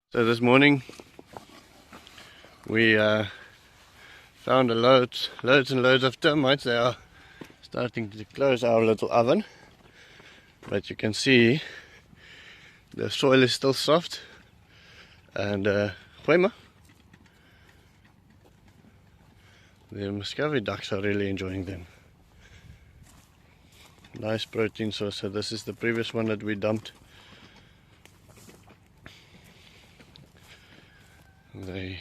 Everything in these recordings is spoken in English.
So this morning we found loads and loads of termites. They are starting to close our little oven, but you can see the soil is still soft, and the Muscovy ducks are really enjoying them. Nice protein source. So this is the previous one that we dumped. They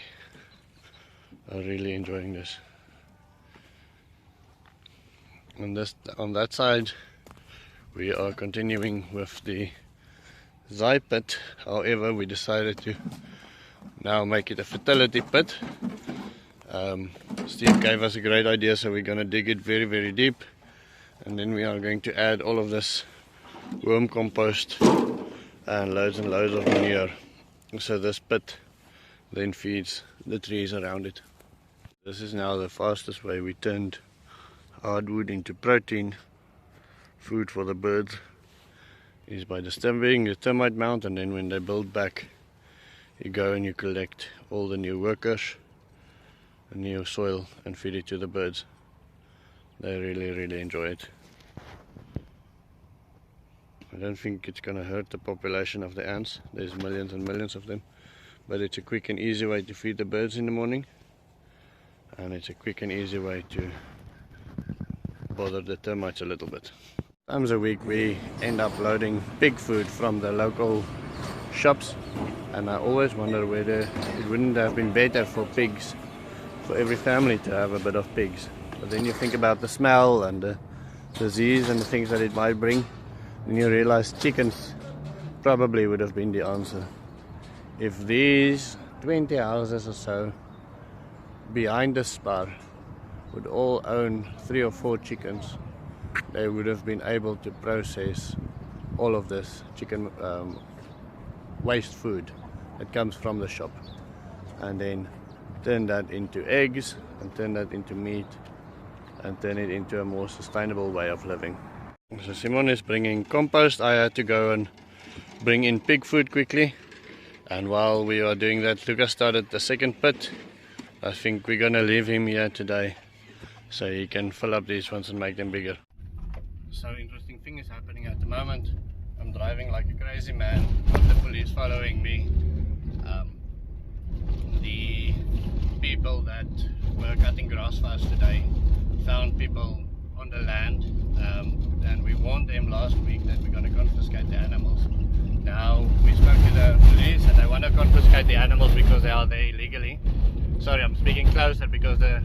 are really enjoying this. On that side we are continuing with the Zai pit. However, we decided to now make it a fertility pit. Steve gave us a great idea, so we're going to dig it very, very deep, and then we are going to add all of this worm compost and loads of manure, so this pit then feeds the trees around it. This is now the fastest way we turned hardwood into protein food for the birds, is by disturbing the termite mound, and then when they build back, you go and you collect all the new workers, the new soil, and feed it to the birds. They really enjoy it. I don't think it's gonna hurt the population of the ants. There's millions and millions of them, but it's a quick and easy way to feed the birds in the morning, and it's a quick and easy way to bother the termites a little bit. Times a week we end up loading pig food from the local shops, and I always wonder whether it wouldn't have been better for pigs, for every family to have a bit of pigs. But then you think about the smell and the disease and the things that it might bring, and you realize chickens probably would have been the answer. If these 20 houses or so behind the spar would all own 3 or 4 chickens, they would have been able to process all of this chicken waste food that comes from the shop, and then turn that into eggs, and turn that into meat, and turn it into a more sustainable way of living. So Simon is bringing compost. I had to go and bring in pig food quickly, and while we are doing that, Lucas started the second pit. I think we're gonna leave him here today so he can fill up these ones and make them bigger. So interesting thing is happening at the moment. I'm driving like a crazy man with the police following me. The people that were cutting grass for us today found people on the land, and we warned them last week that we're going to confiscate the animals. Now we spoke to the police, and they want to confiscate the animals because they are there illegally. Sorry, I'm speaking closer because the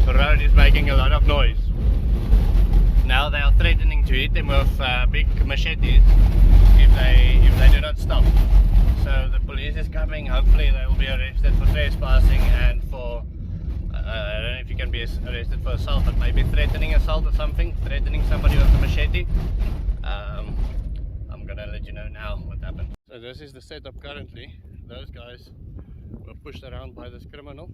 road is making a lot of noise. Now they are threatening to hit them with big machetes if they do not stop. So the police is coming. Hopefully they will be arrested for trespassing and for I don't know if you can be arrested for assault, but maybe threatening assault or something, threatening somebody with a machete. I'm gonna let you know now what happened. So this is the setup currently. Those guys were pushed around by this criminal,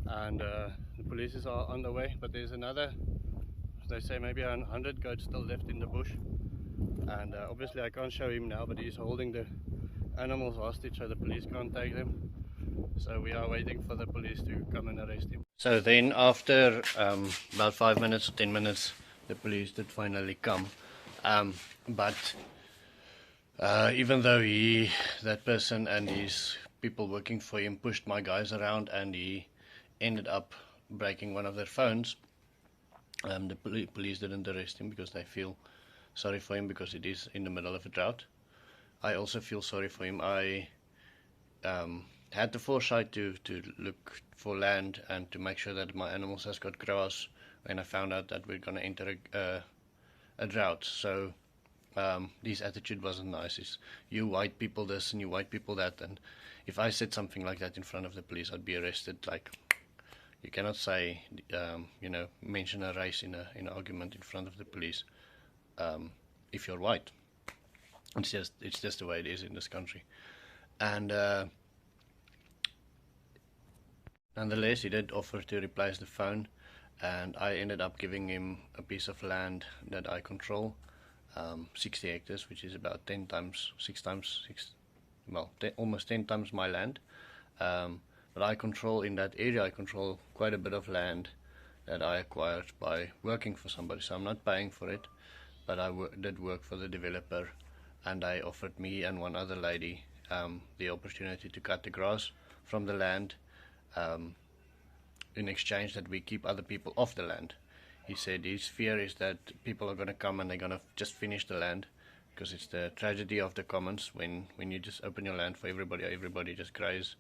and the police are on the way, but there's another, they say maybe 100 goats still left in the bush, and obviously I can't show him now, but he's holding the animals hostage so the police can't take them. So we are waiting for the police to come and arrest him. So then after about 5 minutes or 10 minutes, the police did finally come, but even though that person and his people working for him pushed my guys around, and he ended up breaking one of their phones, the police didn't arrest him because they feel sorry for him, because it is in the middle of a drought. I also feel sorry for him. I had the foresight to look for land and to make sure that my animals has got grass when I found out that we're going to enter a drought. So his attitude wasn't nice. It's, you white people this and you white people that, and if I said something like that in front of the police, I'd be arrested. Like, you cannot say, mention a race in an argument in front of the police if you're white. It's just the way it is in this country. And nonetheless, he did offer to replace the phone, and I ended up giving him a piece of land that I control, 60 hectares, which is about 6 times 6 well, almost 10 times my land. But I control, in that area, I control quite a bit of land that I acquired by working for somebody. So I'm not paying for it, but I did work for the developer, and they offered me and one other lady the opportunity to cut the grass from the land, in exchange that we keep other people off the land. He said his fear is that people are going to come and they're going to just finish the land, because it's the tragedy of the commons when you just open your land for everybody just graze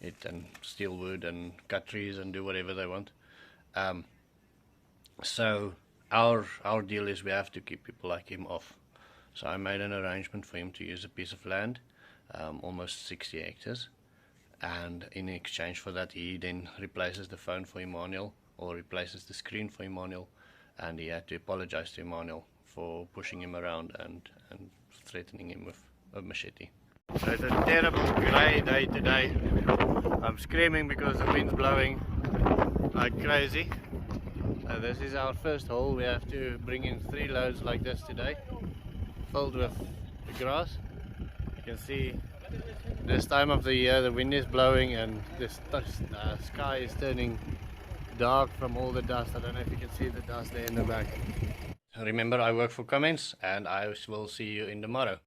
it and steal wood and cut trees and do whatever they want. So our deal is we have to keep people like him off. So I made an arrangement for him to use a piece of land, almost 60 hectares, and in exchange for that he then replaces the phone for Emmanuel, or replaces the screen for Emmanuel, and he had to apologize to Emmanuel for pushing him around and threatening him with a machete. So it's a terrible grey day today. I'm screaming because the wind's blowing like crazy. This is our first haul. We have to bring in 3 loads like this today, filled with the grass. You can see this time of the year the wind is blowing and this sky is turning dark from all the dust. I don't know if you can see the dust there in the back. Remember, I work for comments, and I will see you in tomorrow.